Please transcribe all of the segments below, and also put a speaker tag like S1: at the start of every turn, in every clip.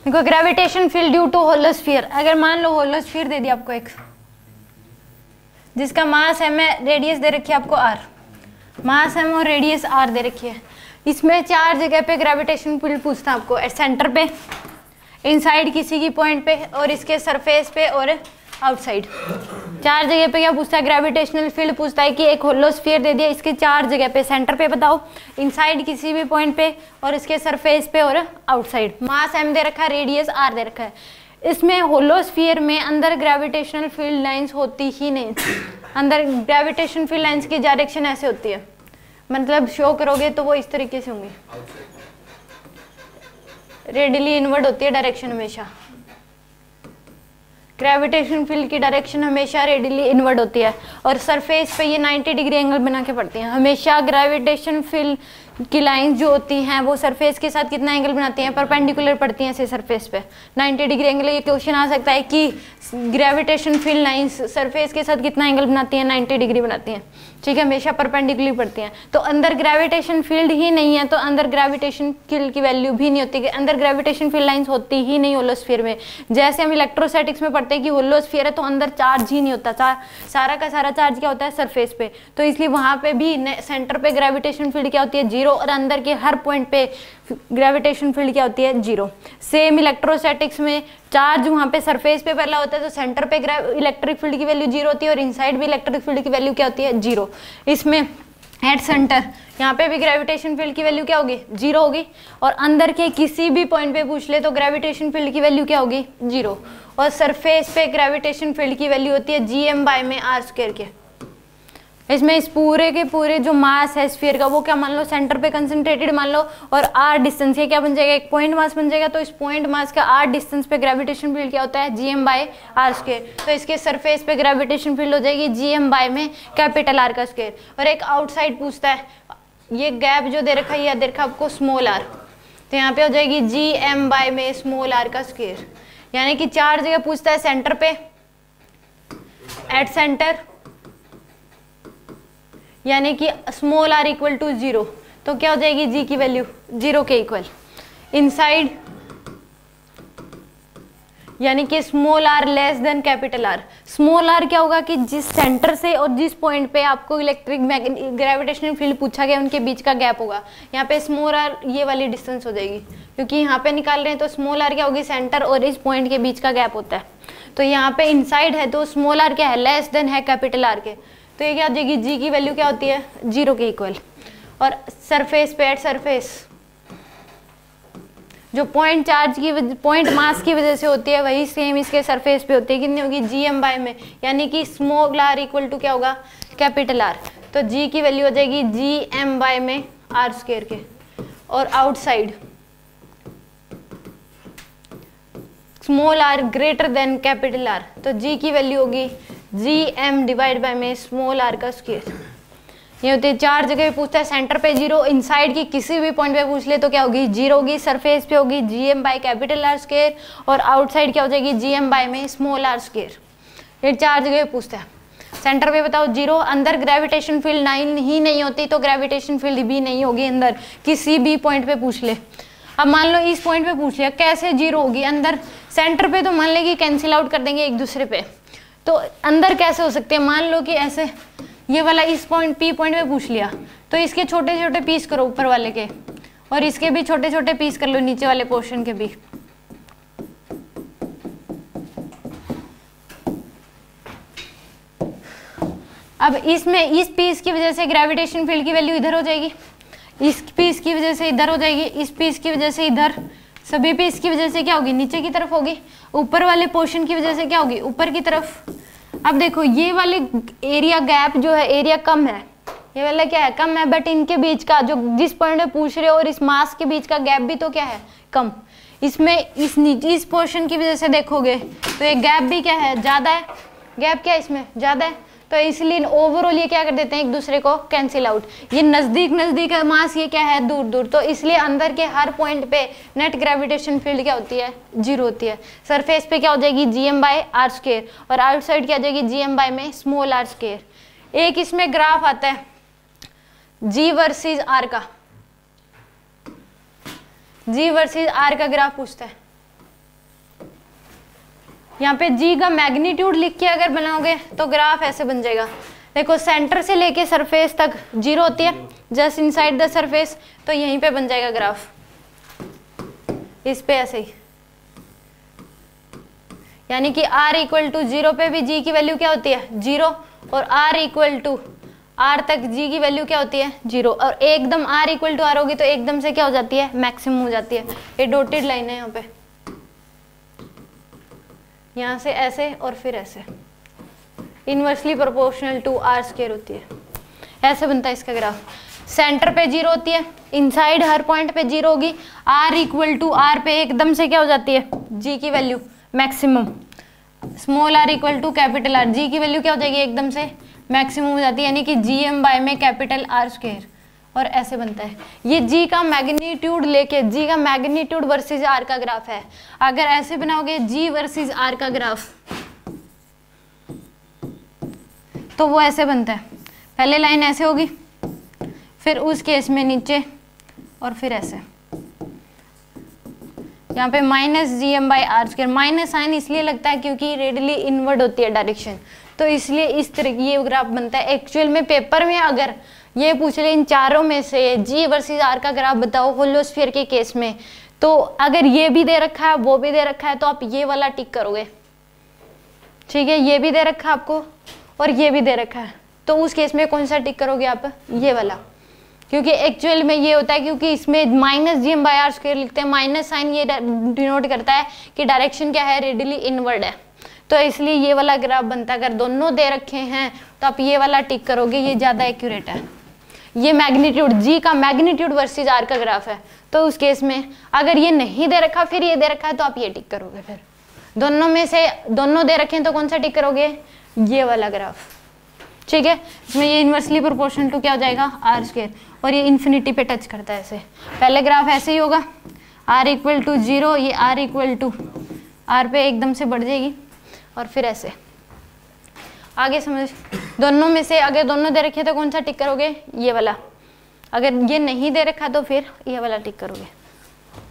S1: देखो gravitation field due to होलोस्फीयर, अगर मान लो होलोस्फीयर दे दिया आपको एक, जिसका मास एम है, रेडियस दे रखी है आपको आर, मास एम और रेडियस आर दे रखी है। इसमें 4 जगह पे ग्रेविटेशन फील्ड पूछता है आपको, सेंटर पे, इनसाइड किसी की पॉइंट पे, और इसके सरफेस पे और आउटसाइड। 4 जगह पे क्या पूछता है, ग्रेविटेशनल फील्ड पूछता है कि एक होलोस्फीयर दे दिया, इसके 4 जगह पे, सेंटर पे बताओ, इनसाइड किसी भी पॉइंट पे, और इसके सरफेस पे और आउटसाइड। मास एम दे रखा है, रेडियस आर दे रखा है। इसमें होलोस्फीयर में अंदर ग्रेविटेशनल फील्ड लाइंस होती ही नहीं, अंदर ग्रेविटेशन फील्ड लाइंस की डायरेक्शन ऐसे होती है, मतलब शो करोगे तो वो इस तरीके से होंगी, रेडियली इनवर्ड होती है डायरेक्शन हमेशा। ग्रेविटेशन फील्ड की डायरेक्शन हमेशा रेडियली इनवर्ड होती है, और सरफेस पे ये 90 डिग्री एंगल बना के पड़ती हैं हमेशा। ग्रेविटेशन फील्ड की लाइंस जो होती हैं वो सरफेस के साथ कितना एंगल बनाती हैं, परपेंडिकुलर पड़ती हैं ऐसे सरफेस पे 90 डिग्री एंगल। ये क्वेश्चन आ सकता है कि ग्रेविटेशन फील्ड लाइंस सरफेस के साथ कितना एंगल बनाती हैं, 90 डिग्री बनाती हैं, ठीक है, हमेशा परपेंडिकुलर पड़ती हैं। तो अंदर ग्रेविटेशन फील्ड ही नहीं है तो अंदर ग्रेविटेशन फील्ड की वैल्यू भी नहीं होती, कि अंदर ग्रेविटेशन फील्ड लाइंस होती ही नहीं होलोस्फीयर में। जैसे हम इलेक्ट्रोस्टैटिक्स में पढ़ते हैं कि होलोस्फीयर है तो अंदर चार्ज ही नहीं होता, सारा का सारा चार्ज क्या होता है, सरफेस पे, तो इसलिए वहां पे भी सेंटर पे ग्रेविटेशन फील्ड क्या होती है, 0, और अंदर के हर पॉइंट पे ग्रेविटेशन फील्ड क्या होती है, 0। सेम इलेक्ट्रोस्टैटिक्स में चार्ज वहां पे सरफेस पे पहला होता है तो सेंटर पे इलेक्ट्रिक फील्ड की वैल्यू 0 होती है, और इनसाइड भी इलेक्ट्रिक फील्ड की वैल्यू क्या होती है, 0। इसमें एट सेंटर यहाँ पे भी ग्रेविटेशन फील्ड की वैल्यू क्या होगी, 0 होगी, और अंदर के किसी भी पॉइंट पे पूछ ले तो ग्रेविटेशन फील्ड की वैल्यू क्या होगी, 0। और सरफेस पे ग्रेविटेशन फील्ड की वैल्यू होती है gm/r² के। इसमें इस पूरे के पूरे जो मास है स्फीयर का वो क्या मान लो सेंटर पे कंसंट्रेटेड मान लो, और r डिस्टेंस, ये क्या बन जाएगा, एक पॉइंट मास बन जाएगा, तो इस पॉइंट मास का r डिस्टेंस पे ग्रेविटेशन फील्ड क्या होता है, gm/r²। तो इसके सरफेस पे ग्रेविटेशन फील्ड हो जाएगी gm/R²। और एक आउटसाइड पूछता है, ये गैप जो दे रखा है, ये दे रखा आपको स्मॉल r, तो यहाँ पे हो जाएगी gm/r²। यानी कि 4 जगह पूछता है, सेंटर पे, एट सेंटर, यानी कि स्मॉल r इक्वल टू 0, तो क्या हो जाएगी g की वैल्यू 0 के इक्वल। इनसाइड यानी कि small r less than capital R। Small r क्या होगा कि जिस सेंटर से और जिस पॉइंट पे आपको इलेक्ट्रिक ग्रेविटेशनल फील्ड पूछा गया उनके बीच का गैप होगा, यहाँ पे स्मॉल r ये वाली डिस्टेंस हो जाएगी, क्योंकि यहाँ पे निकाल रहे हैं तो स्मॉल r क्या होगी, सेंटर और इस पॉइंट के बीच का गैप होता है। तो यहाँ पे इनसाइड है तो स्मॉल r क्या है, लेस देन है कैपिटल R के, तो ये क्या हो जाएगी, g की वैल्यू क्या होती है, 0 के इक्वल। और सरफेस पे, एट सरफेस, जो पॉइंट चार्ज की पॉइंट मास की वजह से होती है वही सेम इसके सरफेस पे होती है, कितनी होगी, gm/, में, यानी कि स्मॉल r इक्वल टू क्या होगा, कैपिटल R। तो g की वैल्यू हो जाएगी gm/r² के। और outside small r greater than capital R, तो g की वैल्यू होगी gm/में स्मॉल r²। ये होती है 4 जगह पे पूछता है, सेंटर पे 0, इनसाइड की किसी भी पॉइंट पे पूछ ले तो क्या होगी, 0 होगी, सरफेस पे होगी gm/R², और आउटसाइड क्या हो जाएगी, gm/में स्मॉल r²। ये 4 जगह पे पूछता है। सेंटर पे बताओ 0, अंदर ग्रेविटेशन फील्ड लाइन ही नहीं होती तो ग्रेविटेशन फील्ड भी नहीं होगी अंदर, किसी भी पॉइंट पे पूछ ले। अब मान लो इस पॉइंट पे पूछ लिया, कैसे 0 होगी अंदर, सेंटर पे तो मान ले कि कैंसिल आउट कर देंगे एक दूसरे पे, तो अंदर कैसे हो सकते हैं, मान लो कि ऐसे ये वाला इस पॉइंट P पॉइंट पे पूछ लिया, तो इसके छोटे छोटे पीस करो ऊपर वाले के, और इसके भी छोटे छोटे पीस कर लो नीचे वाले पोर्शन के भी। अब इसमें इस पीस की वजह से ग्रेविटेशन फील्ड की वैल्यू इधर हो जाएगी, इस पीस की वजह से इधर हो जाएगी, इस पीस की वजह से इधर, सभी पीस की वजह से क्या होगी, नीचे की तरफ होगी, ऊपर वाले पोर्शन की वजह से क्या होगी, ऊपर की तरफ। अब देखो ये वाले एरिया गैप जो है, एरिया कम है, ये वाला क्या है, कम है, बट इनके बीच का जो जिस पॉइंट पे पूछ रहे हो और इस मास के बीच का गैप भी तो क्या है, कम। इसमें इस पोर्शन की वजह से देखोगे तो ये गैप भी क्या है, ज्यादा है, गैप क्या है इसमें, ज्यादा है, तो इसलिए ओवरऑल ये क्या कर देते हैं, एक दूसरे को कैंसिल आउट। ये नजदीक नजदीक है मास, ये क्या है, दूर दूर, तो इसलिए अंदर के हर पॉइंट पे नेट ग्रेविटेशन फील्ड क्या होती है, 0 होती है। सरफेस पे क्या हो जाएगी, gm/r², और आउटसाइड क्या हो जाएगी, gm/में स्मॉल r²। एक इसमें ग्राफ आता है g वर्सेस r का, g वर्सेस r का ग्राफ पूछता है, यहाँ पे जी का मैग्नीट्यूड लिख के अगर बनाओगे तो ग्राफ ऐसे बन जाएगा। देखो सेंटर से लेके सरफेस तक 0 होती है, जस्ट इनसाइड द सरफेस, तो यहीं पे बन जाएगा ग्राफ, इस पे ऐसे ही। यानी कि r इक्वल टू 0 पे भी g की वैल्यू क्या होती है 0, और r इक्वल टू r तक g की वैल्यू क्या होती है 0, और एकदम r इक्वल टू r होगी तो एकदम से क्या हो जाती है मैक्सिमम हो जाती है। ये डॉटेड लाइन है यहाँ पे, यहाँ से ऐसे और फिर ऐसे, inversely proportional to r square होती है। ऐसे बनता है इसका ग्राफ। सेंटर पे 0 होती है, इनसाइड हर पॉइंट पे 0 होगी, r इक्वल टू r पे एकदम से क्या हो जाती है g की value maximum, small r equal to capital R, g की वैल्यू क्या हो जाएगी एकदम से मैक्सिमम हो जाती है, यानी कि gm बाय में कैपिटल R स्क्वायर, और ऐसे बनता है। ये g का मैग्नीट्यूड लेके, g का मैग्नीट्यूड वर्सेस r का ग्राफ है। अगर ऐसे बनाओगे g वर्सेस r का ग्राफ तो वो ऐसे बनता है, पहले लाइन ऐसे होगी, फिर उस केस में नीचे, और फिर ऐसे। यहाँ पे minus G M by R square, minus sign इसलिए लगता है क्योंकि रेडियली इनवर्ड होती है डायरेक्शन, तो इसलिए इस तरह ये ग्राफ बनता है। एक्चुअल में पेपर में अगर ये पूछ ले इन चारों में से जी वर्सेस आर का ग्राफ बताओ होलोस्फीयर के केस में, तो अगर ये भी दे रखा है वो भी दे रखा है तो आप ये वाला टिक करोगे, ठीक है। ये भी दे रखा है आपको और ये भी दे रखा है, तो उस केस में कौन सा टिक करोगे आप, ये वाला, क्योंकि एक्चुअल में ये होता है क्योंकि इसमें minus G M by R square लिखते हैं, माइनस साइन ये डिनोट करता है कि डायरेक्शन क्या है रेडियली इनवर्ड है, तो इसलिए ये वाला ग्राफ बनता है। अगर दोनों दे रखे हैं तो आप ये वाला टिक करोगे, ये ज़्यादा एक्यूरेट है। ये मैग्नीट्यूड जी का मैग्नीट्यूड वर्सेस आर का ग्राफ है, तो उस केस में अगर ये नहीं दे रखा फिर ये दे रखा है तो आप ये टिक करोगे। फिर दोनों में से दोनों दे रखे हैं तो कौन सा टिक करोगे, ये वाला ग्राफ, ठीक है। इसमें ये इनवर्सली प्रोपोर्शनल टू क्या हो जाएगा आर स्क्वायर, और ये इन्फिनिटी पे टच करता है ऐसे। पहले ग्राफ ऐसे ही होगा, r इक्वल टू 0, ये r इक्वल टू r पे एकदम से बढ़ जाएगी, और फिर ऐसे आगे समझ। दोनों में से अगर दोनों दे रखे तो कौन सा टिक करोगे, ये वाला। अगर ये नहीं दे रखा तो फिर ये वाला टिक करोगे,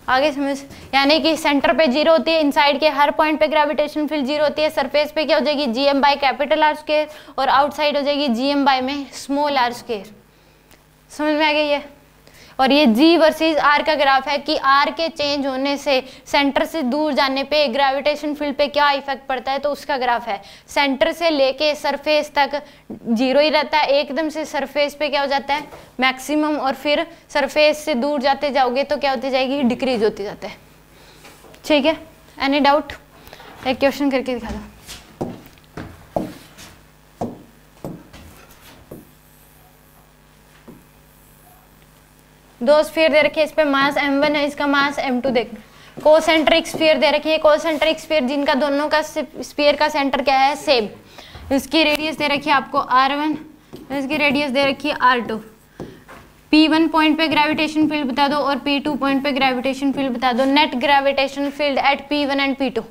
S1: आगे समझ। यानी कि सेंटर पे 0 होती है, इनसाइड के हर पॉइंट पे ग्रेविटेशन फील्ड 0 होती है, सरफेस पे क्या हो जाएगी G M by capital R square, और आउटसाइड हो जाएगी जी एम बाई में स्मॉल आर स्क्वायर। समझ में आ गई है। और ये जी वर्सेस आर का ग्राफ है कि आर के चेंज होने से सेंटर से दूर जाने पे ग्रेविटेशन फील्ड पे क्या इफेक्ट पड़ता है, तो उसका ग्राफ है। सेंटर से लेके सरफेस तक 0 ही रहता है, एकदम से सरफेस पे क्या हो जाता है मैक्सिमम, और फिर सरफेस से दूर जाते जाओगे तो क्या होती जाएगी डिक्रीज होती जाता है, ठीक है। एनी डाउट, एक क्वेश्चन करके दिखा दो। दो स्फीयर दे रखे, इस पे मास m1 है, इसका मास m2 देखना। कोसेंट्रिक स्फीयर दे रखी है, कोसेंट्रिक स्फीयर जिनका दोनों का स्फीयर का सेंटर क्या है सेम, इसकी रेडियस दे रखी है आपको r1, इसकी रेडियस दे रखी है r2। p1 पॉइंट पे ग्रेविटेशन फील्ड बता दो और p2 पॉइंट पे ग्रेविटेशन फील्ड बता दो। Net gravitation field at p1 and p2,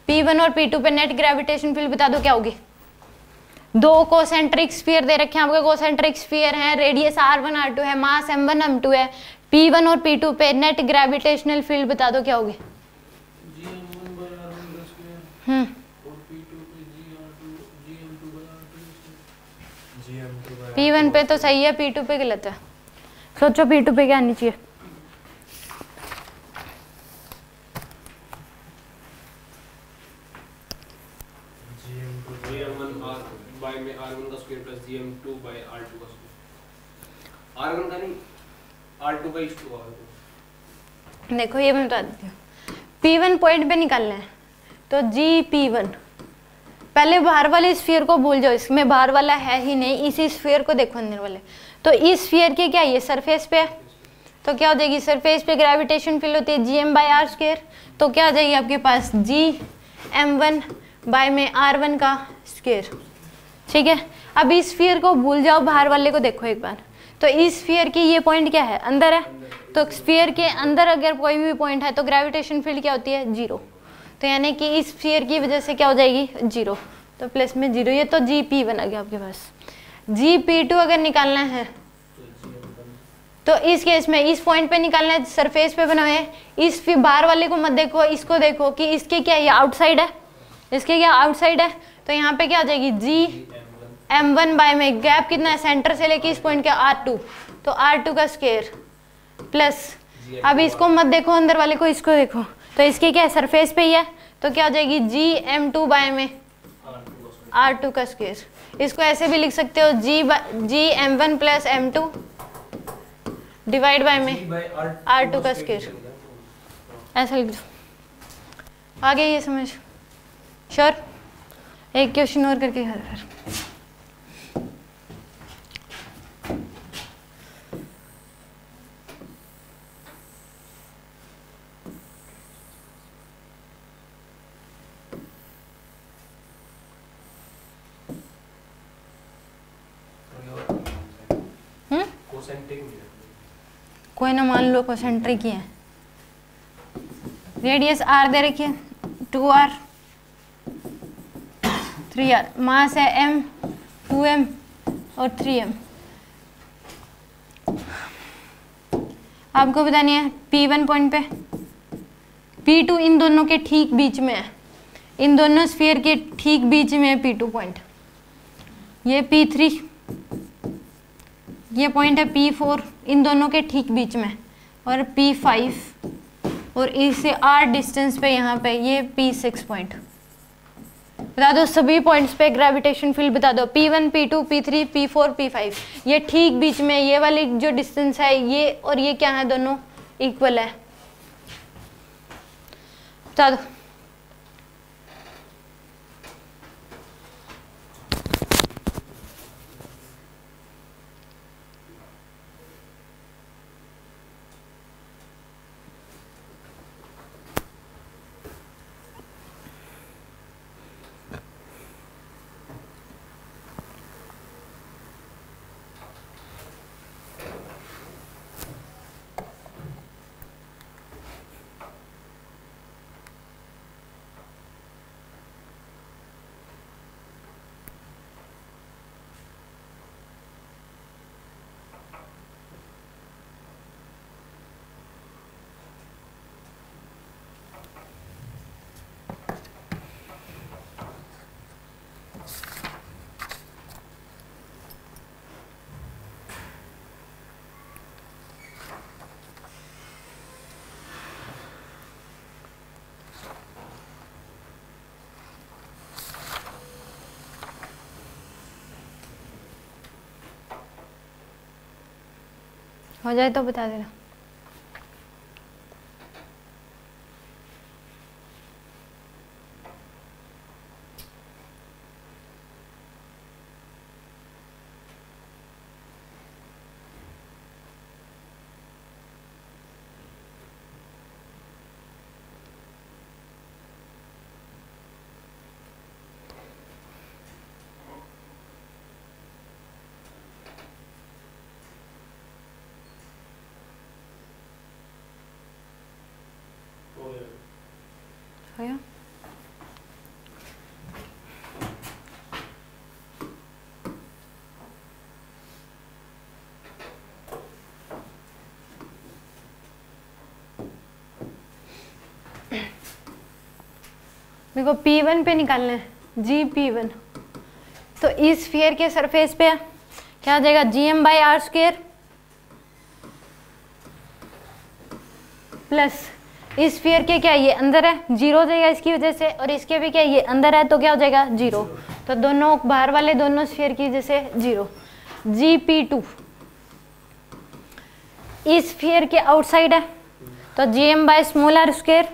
S1: p1 और p2 पे नेट ग्रेविटेशन फील्ड बता दो क्या होगी। दो कोसेंट्रिक स्फीयर दे रखे हैं आपके, कोसेंट्रिक स्फीयर हैं, रेडियस r1 r2 है, मास m1 m2 है, p1 और p2 पे नेट ग्रेविटेशनल फील्ड बता दो क्या होगी। p1 पे तो सही है, p2 पे गलत है। सोचो p2 पे क्या आनी चाहिए। देखो ये मैं बता देती हूँ, P1 पॉइंट पे निकालना है तो जी P1, पहले बाहर वाले स्फीयर को भूल जाओ, इसमें बाहर वाला है ही नहीं, इसी स्फीयर को देखो अंदर वाले। तो इस स्फीयर के क्या ये सरफेस पे है, तो क्या हो जाएगी सरफेस पे ग्रेविटेशन फील्ड होती है G M by R square, तो क्या आ जाएगी आपके पास जी m1 बाय में r1 का स्क्वायर, ठीक है। अब इस स्फीयर को भूल जाओ, बाहर वाले को देखो एक बार। तो इस स्फीयर की ये पॉइंट क्या है अंदर है, तो स्फीयर के अंदर अगर कोई भी पॉइंट है तो ग्रेविटेशन फील्ड क्या होती है 0, तो यानी कि इस स्फीयर की वजह से क्या हो जाएगी 0, तो प्लस में 0। ये तो जी P1 आ गया आपके पास। जी P2 अगर निकालना है तो इस केस में इस पॉइंट पे निकालना है, सरफेस पे बना है। इस बाहर वाले को मत देखो, इसको देखो कि इसके क्या ये आउटसाइड है, इसके क्या आउटसाइड है, तो यहाँ पे क्या आ जाएगी जी m1 बाय में गैप कितना है सेंटर से लेके इस पॉइंट का r2, तो r2 का स्क्वायर प्लस, अब इसको मत देखो अंदर वाले को, इसको देखो, तो इसकी क्या है सरफेस पे ही है, तो क्या हो जाएगी जी m2 बाय में r2 का स्क्वायर। इसको ऐसे भी लिख सकते हो जी m1 plus m2 divide by में r2 का स्क्वायर, ऐसा लिख दो। आगे ये समझ श्योर। एक क्वेश्चन और करके हल कर। कोई ना, मान लो कोसेंट्रिक ही है, रेडियस r दे रखी है 2r 3r, मास है m 2m और 3m। आपको बतानी है P1 पॉइंट पे, P2 इन दोनों के ठीक बीच में है, इन दोनों स्फीयर के ठीक बीच में है P2 पॉइंट, ये P3, ये पॉइंट है P4 इन दोनों के ठीक बीच में, और P5 और इससे r डिस्टेंस पे यहाँ पे ये P6 पॉइंट। बता दो सभी पॉइंट्स पे ग्रेविटेशन फील्ड बता दो, P1 P2 P3 P4 P5, ये ठीक बीच में, ये वाली जो डिस्टेंस है ये और ये क्या है, दोनों इक्वल है, बता दो। हो जाए तो बता देना। हो गया? मेरे को P1 पे निकालना है, जी P1, तो इस स्फीयर के सरफेस पे क्या आ जाएगा, GM by R square plus इस स्फीयर के क्या ये अंदर है, जीरो हो जाएगा इसकी वजह से, और इसके भी क्या ये अंदर है तो क्या हो जाएगा जीरो, तो दोनों बाहर वाले दोनों स्फीयर की वजह से जीरो। GP2 इस स्फीयर के आउटसाइड है, तो GM by small R square,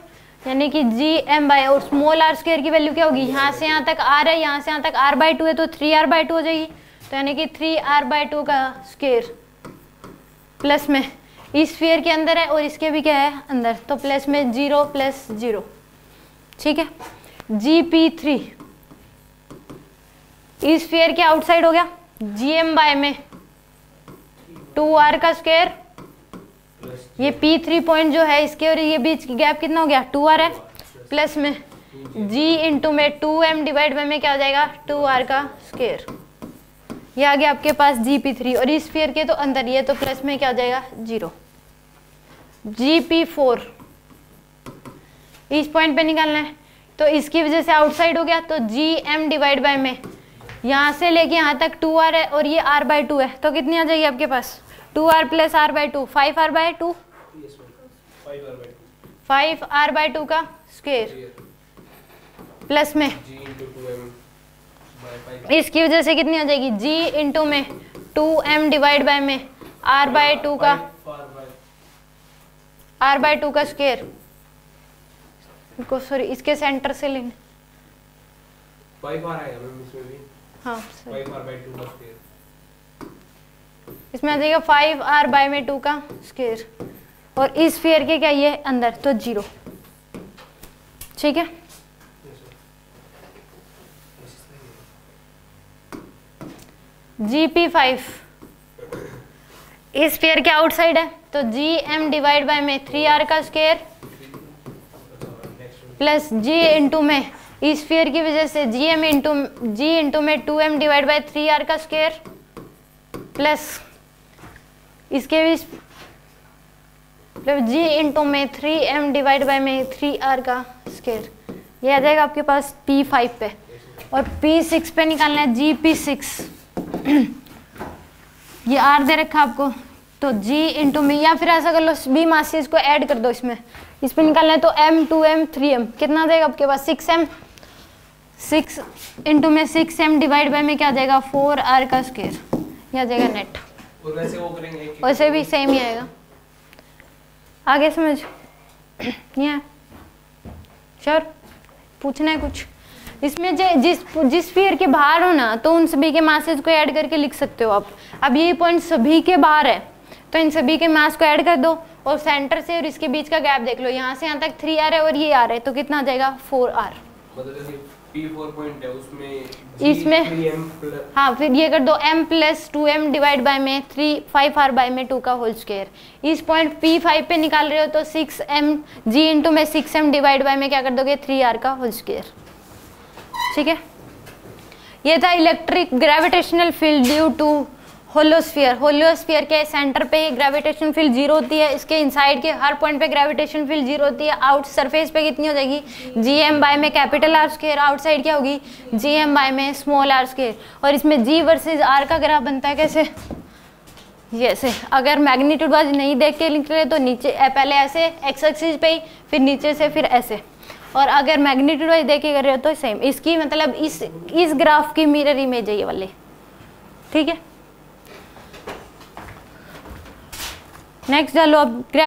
S1: यानी कि GM बाई और स्मॉल आर स्क्वायर की वैल्यू क्या होगी, यहाँ से यहाँ तक r है, यहाँ से यहाँ तक r/2 है, तो 3r/2 हो जाएगी, तो यानी कि 3r/2 का स्क्वायर प्लस में इस स्फीयर के अंदर है और इसके भी क्या है अंदर, तो प्लस में 0 प्लस 0, ठीक है। GP3 इस स्फीयर के आउटसाइड हो गया, GM बाय में 2r का स्क्वायर, ये P3 पॉइंट जो है इसके और ये बीच की गैप कितना हो गया 2r है, प्लस में G इंटू में 2m डिवाइड बाय में क्या हो जाएगा 2r का स्क्वायर, ये आ गया आपके पास GP3, और इस स्फीयर के तो अंदर ये, तो प्लस में क्या हो जाएगा 0। GP4 इस पॉइंट पे निकालना है, तो इसकी वजह से आउटसाइड हो गया, तो जी एम डिवाइड बाय में यहाँ से लेके यहाँ तक 2r है और ये r/2 है, तो कितनी आ जाएगी आपके पास 2r plus r/2, 5r/2, 5r/2 का स्क्वायर प्लस में इसकी वजह से कितनी आ जाएगी g इंटू में 2m डिवाइड बाय में r/2 का स्क्वायर को, सॉरी इसके सेंटर से लेने
S2: 5r आएगा मैम इसमें भी।
S1: हाँ
S2: 5r/2 का स्क्वायर,
S1: इसमें आ जाएगा 5r/2 का स्क्वायर और इस स्फीयर के क्या ये अंदर, तो 0। ठीक है, GP5 इस स्फीयर के आउटसाइड है, तो GM डिवाइड बाय में 3r का स्क्वायर प्लस G इंटू में इस स्फीयर की वजह से G इंटू में 2m डिवाइड बाय 3r का स्क्वायर प्लस इसके भी G इंटू में 3m डिवाइड बाय में 3r का स्क्वायर। ये आ जाएगा आपके पास P5 पे, और P6 पे निकालना है GP6 ये r दे रखा आपको, तो G इंटू में, या फिर ऐसा कर लो बी मासेस को ऐड कर दो इसमें, इस पे निकालना है तो m 2m 3m कितना आ जाएगा आपके पास 6m, 6 इंटू में 6m डिवाइड बाय में क्या आ जाएगा 4r का स्क्वायर, ये आ जाएगा नेट।
S2: और वैसे वो करेंगे
S1: वैसे भी सेम ही आएगा। आगे समझ नहीं है? श्योर? पूछना है कुछ इसमें? जिस स्फीयर के बाहर हो ना, तो उन सभी के मासेस को ऐड करके लिख सकते हो आप। अब ये पॉइंट सभी के बाहर है, तो इन सभी के मास को ऐड कर दो और सेंटर से और इसके बीच का गैप देख लो, यहाँ से यहाँ तक 3r है और ये r है, तो कितना आ जाएगा 4r।
S2: मतलब P4 पॉइंट है उसमें
S1: इसमें हाँ, फिर ये कर दो m plus 2m divide by में 5r/2 का होल स्क्वायर। इस पॉइंट P5 पे निकाल रहे हो तो 6m g इंटू में 6m डिवाइड बाय में क्या कर दोगे 3r का होल स्क्वायर। ठीक है, ये था electric gravitational field due to hollow sphere. Hollow sphere के सेंटर पे ग्रेविटेशन फील्ड 0 होती है, इसके इनसाइड के हर पॉइंट पे ग्रेविटेशन फील्ड 0 होती है। आउट सरफेस पे कितनी हो जाएगी GM बाय में कैपिटल R स्क्वायर, आउटसाइड क्या होगी GM बाय में स्मॉल r स्क्वायर। और इसमें G वर्सेस R का ग्राफ बनता है कैसे, जैसे अगर मैग्नीट्यूड वाइज नहीं देख के लिख रहे तो नीचे पहले ऐसे एक्स एक्सिस पे ही, फिर नीचे से फिर ऐसे, और अगर मैग्नीट्यूड वाइज देख के कर रहे हो तो सेम। इसकी मतलब इस ग्राफ की मिरर इमेज है ये वाले। ठीक है, नेक्स्ट डालो अब